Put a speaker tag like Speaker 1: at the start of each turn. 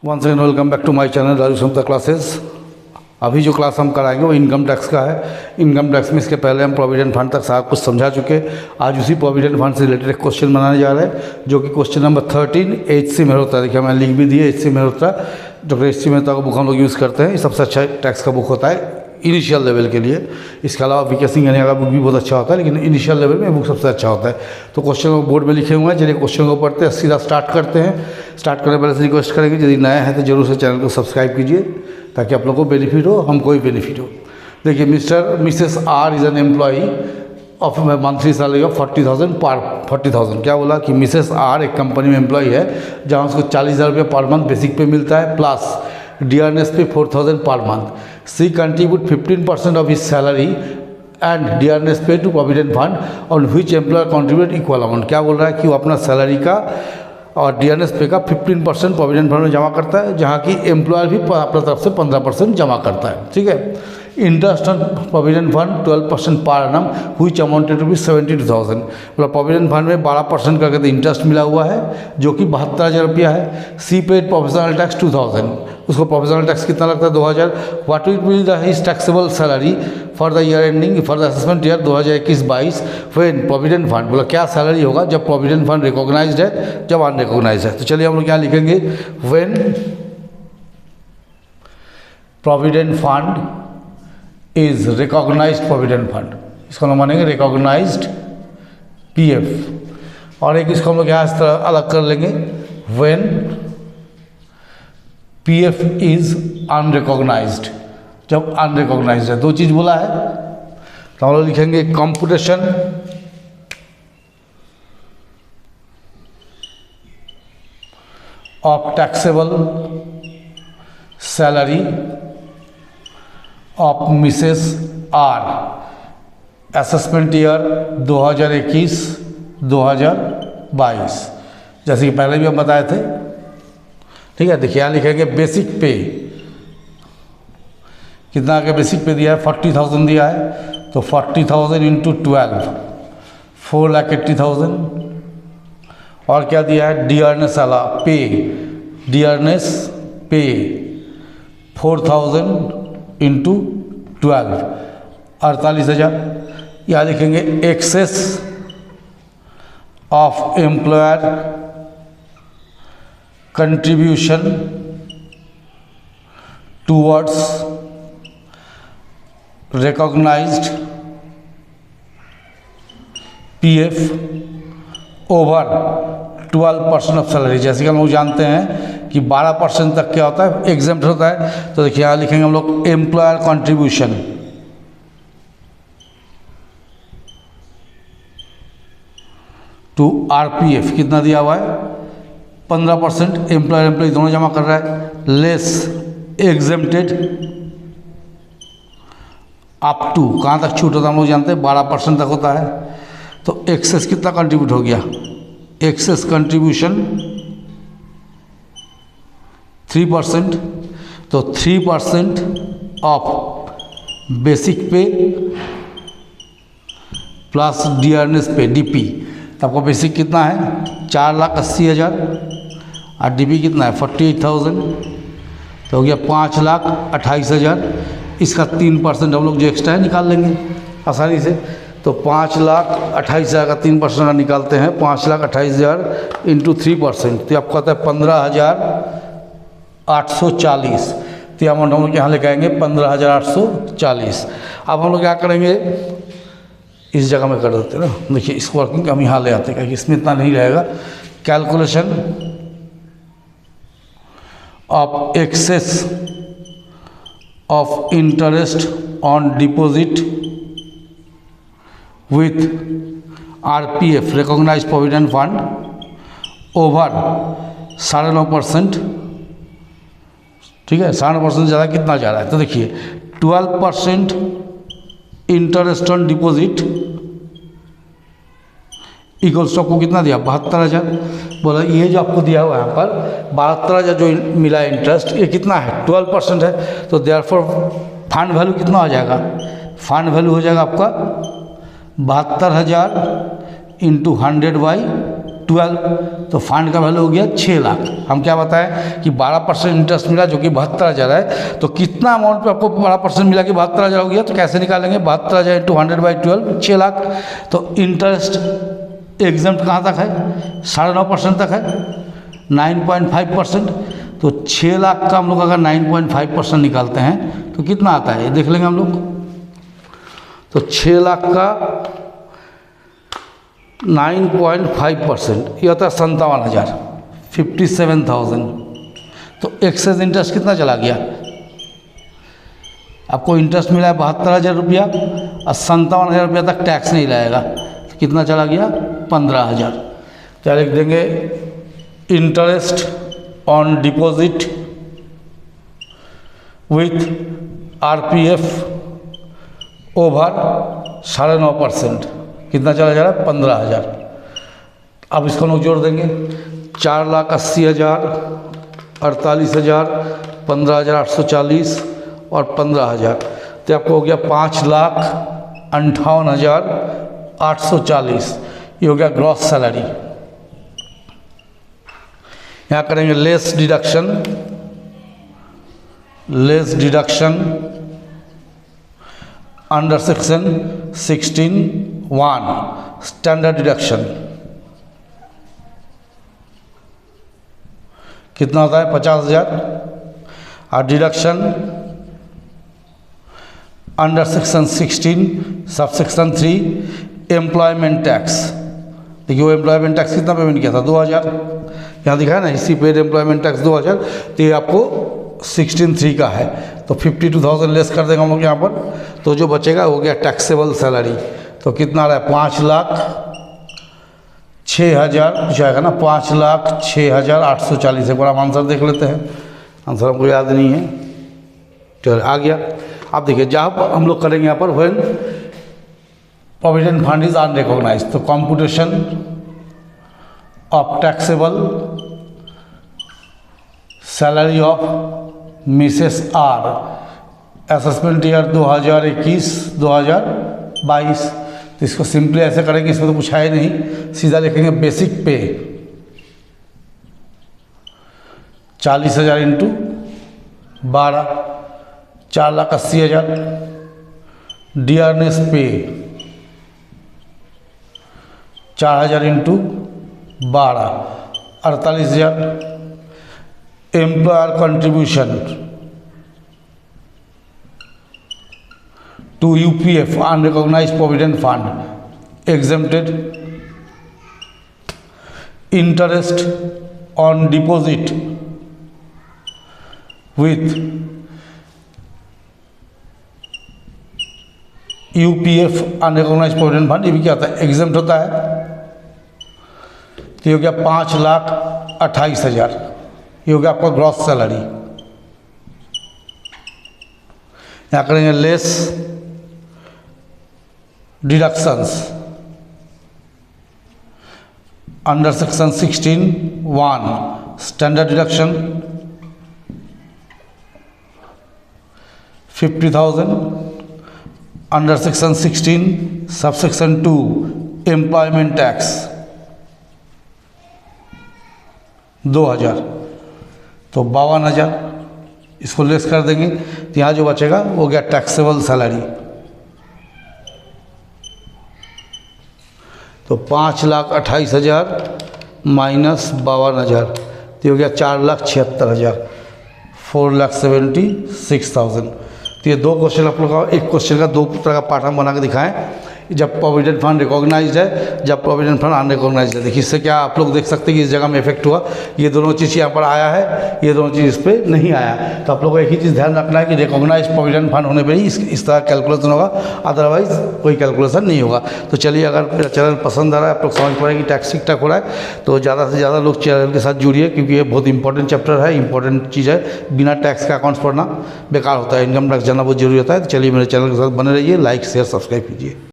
Speaker 1: Once again welcome back to my channel Raju Samata classes. अभी जो class हम कराएंगे वो इनकम टैक्स का है। इनकम टैक्स में इसके पहले हम प्रोविडेंट फंड तक सारा कुछ समझा चुके। आज उसी प्रोविडेंट फंड से रिलेटेड एक क्वेश्चन बनाने जा रहे हैं, जो कि क्वेश्चन नंबर 13 HC मेहरोत्रा। देखिए मैंने लिख भी दिया HC Mehrotra. Doctor HC Mehrotra का बुक हम लोग यूज़ करते हैं। ये सबसे अच्छा टैक्स का बुक होता है इनिशियल लेवल के लिए। इसके अलावा वीके सिंह यानी का बुक भी बहुत अच्छा होता है, लेकिन इनिशियल लेवल में बुक सबसे अच्छा होता है। तो क्वेश्चन बोर्ड में लिखे हुए हैं, चलिए क्वेश्चन को पढ़ते हैं, सीधा स्टार्ट करते हैं। स्टार्ट करने पहले से रिक्वेस्ट करेंगे, यदि नए हैं तो जरूर से चैनल को सब्सक्राइब कीजिए, ताकि आप लोगों को बेनिफिट हो, हमको भी बेनिफिट हो। देखिए Mrs R is an employee of monthly salary of 40,000 क्या बोला कि मिसेस आर एक कंपनी में एम्प्लॉई है, जहाँ उसको 40,000 रुपये पर मंथ बेसिक पे मिलता है, प्लस डियरनेस पे 4,000 पर month. C contribute 15% of his salary and dearness pay to provident fund on which employer contribute equal amount. क्या बोल रहा है कि वो अपना सैलरी का और डियरनेस पे का 15% प्रोविडेंट फंड में जमा करता है, जहाँ की एम्प्लॉयर भी अपनी तरफ से 15% जमा करता है। ठीक है। इंटरेस्ट ऑन प्रोविडेंट फंड 12% पर annum which amounted to be 72,000। मतलब प्रोविडेंट फंड में 12% करके तो इंटरेस्ट मिला हुआ है, जो कि 72,000 रुपया है। सी पेड प्रोफेशनल टैक्स 2,000, उसको प्रोफेशनल टैक्स कितना लगता है 2,000। What will be the his taxable salary for the year ending for the assessment year 2021-22 when provident fund, बोला क्या सैलरी होगा जब प्रोविडेंट फंड रिकॉग्नाइज्ड है, जब अनरिकॉग्नाइज्ड है। तो चलिए हम लोग क्या लिखेंगे, when provident fund is recognised provident fund, इसको हम मानेंगे रिकॉग्नाइज्ड PF। और एक इसको हम लोग यहाँ इस तरह अलग कर लेंगे, व्हेन PF इज अनरिकॉग्नाइज्ड, जब अनरिकॉग्नाइज्ड है। दो चीज़ बोला है, तो हम लोग लिखेंगे computation of taxable salary of Mrs R assessment year 2021-2022, जैसे कि पहले भी हम बताए थे। ठीक है। देखिए यहाँ लिखेंगे बेसिक पे, कितना आगे बेसिक पे दिया है 40,000 दिया है, तो 40,000 इंटू 12 4,80,000। और क्या दिया है डियरनेस वाला पे, डियरनेस पे 4,000 इंटू 12 48,000। यहाँ लिखेंगे excess of employer contribution towards recognised PF over 12% of salary. जैसे कि हम लोग जानते हैं कि 12% तक क्या होता है एग्जेम्प्ट होता है। तो देखिए यहाँ लिखेंगे हम लोग एम्प्लॉयर कंट्रीब्यूशन टू RPF, कितना दिया हुआ है 15%, एम्प्लॉय दोनों जमा कर रहा है, लेस एग्जेम्प्टेड अप टू, कहाँ तक छूट होता है हम लोग जानते हैं 12% तक होता है। तो एक्सेस कितना कंट्रीब्यूट हो गया, एक्सेस कंट्रीब्यूशन 3%, तो 3% ऑफ बेसिक पे प्लस डियरनेस पे DP। तो आपको बेसिक कितना है 4,80,000 और DP कितना है 48,000, तो हो गया 5,28,000। इसका 3% हम लोग जो एक्स्ट्रा है निकाल लेंगे आसानी से। तो 5,28,000 का 3% निकालते हैं, 5,28,000 इंटू 3%, तो आपको आता है 15,840। तो अमाउंट हम लोग यहाँ लेके आएंगे 15,840। अब हम लोग क्या करेंगे, इस जगह में कर देते हैं ना। देखिए इस वर्किंग हम यहाँ ले आते हैं, क्योंकि इसमें इतना नहीं रहेगा। Calculation of excess of interest on deposit with RPF recognised provident fund over 9.5%। ठीक है, 9.5% ज़्यादा कितना जा रहा है, तो देखिए 12% interest on deposit equals to आपको कितना दिया 72,000। बोला ये जो आपको दिया हुआ है यहाँ पर 72,000 जो मिला इंटरेस्ट, ये कितना है 12% है। तो देयरफॉर फंड वैल्यू कितना हो जाएगा, फंड वैल्यू हो जाएगा आपका 72,000 इंटू 100/12। 12, तो फंड का वैल्यू हो गया 6 लाख। हम क्या बताएं कि 12% इंटरेस्ट मिला जो कि 72,000 है। तो कितना अमाउंट पे आपको 12% मिला कि 72,000 हो गया, तो कैसे निकालेंगे? 72,000 इंटू 100/12 6 लाख। तो इंटरेस्ट एग्जम्प्ट कहाँ तक है? 9.5% तक है, 9.5%। तो 6 लाख का हम लोग अगर 9.5% निकालते हैं तो कितना आता है ये देख लेंगे हम लोग। तो 6 लाख का 9.5% ये होता है 57,000, 57,000। तो एक्सेस इंटरेस्ट कितना चला गया? आपको इंटरेस्ट मिला है 72,000 रुपया और 57,000 रुपया तक टैक्स नहीं लगेगा, तो कितना चला गया? 15,000। क्या लिख देंगे? Interest on deposit with RPF over 9.5%, कितना चला जा रहा है? 15,000। अब इसको लोग जोड़ देंगे, 4,80,000, 48,000, 15,840 और 15,000, तो आपको हो गया 5,58,840। ये हो गया ग्रॉस सैलरी। यहाँ करेंगे less deduction under section 16(1) standard deduction कितना होता है? 50,000। और deduction under section 16 subsection 3 employment tax. देखिए वो एम्प्लॉयमेंट टैक्स कितना पेमेंट किया था? 2,000। यहाँ दिखा है ना, इसी पेड एम्प्लॉयमेंट टैक्स 2,000। तो ये आपको 16(3) का है, तो 52,000 लेस कर देंगे हम लोग यहाँ पर। तो जो बचेगा हो गया टैक्सेबल सैलरी। तो कितना आ रहा है? 5,06,000 कुछ आएगा ना, 5,06,840। एक बार हम आंसर देख लेते हैं, आंसर हमको याद नहीं है। चलो आ गया। अब देखिए जब हम लोग करेंगे यहाँ पर when provident fund is unrecognised, तो computation of taxable salary of Mrs R, assessment year 2021-2022। तो इसको सिंपली ऐसे करेंगे, इसमें तो कुछ है नहीं, सीधा लिखेंगे बेसिक पे 40,000 into 12, 4,80,000। Dearness pay 4,000 into 12, 48,000। Employer contribution to UPF unrecognised provident fund exempted. Interest on deposit with UPF unrecognised provident fund, ये भी क्या होता है? एग्जेम्प्ट होता है। तो ये हो गया 5,28,000। ये हो गया आपका ग्रॉस सैलरी। यहाँ करेंगे less deductions under section 16(1) standard deduction 50,000। Under section 16 subsection 2 employment tax 2,000, तो 52,000। इसको लेस कर देंगे तो यहाँ जो बचेगा वो गया टैक्सेबल सैलरी। तो 5,28,000 माइनस 52,000, तो हो गया 4,76,000, 4,76,000। तो ये दो क्वेश्चन आप लोग का, एक क्वेश्चन का दो तरह का पार्ट हम बना के दिखाएं, जब प्रोविडेंट फंड रिकॉग्नाइज्ड है, जब प्रोविडेंट फंड अनरिकॉग्नाइज्ड है। देखिए इससे क्या आप लोग देख सकते हैं कि इस जगह में इफेक्ट हुआ, ये दोनों चीज़ यहाँ पर आया है, ये दोनों चीज़ इस पर नहीं आया। तो आप लोग को एक ही चीज़ ध्यान रखना है कि रिकॉग्नाइज प्रोविडेंट फंड होने पर ही इस तरह कैलकुलेशन होगा, अदरवाइज कोई कैलकुलेशन नहीं होगा। तो चलिए, अगर मेरा चैनल पसंद आ रहा है, आप लोग समझ पा रहे हैं कि टैक्स ठीक ठाक हो रहा है, तो ज़्यादा से ज़्यादा लोग चैनल के साथ जुड़िए, क्योंकि ये बहुत इंपॉर्टेंट चैप्टर है, इंपॉर्टेंट चीज़ है। बिना टैक्स का अकाउंट्स पढ़ना बेकार होता है, इनकम टैक्स जानना बहुत जरूरी होता है। तो चलिए मेरे चैनल के साथ बने रहिए, लाइक शेयर सब्सक्राइब कीजिए।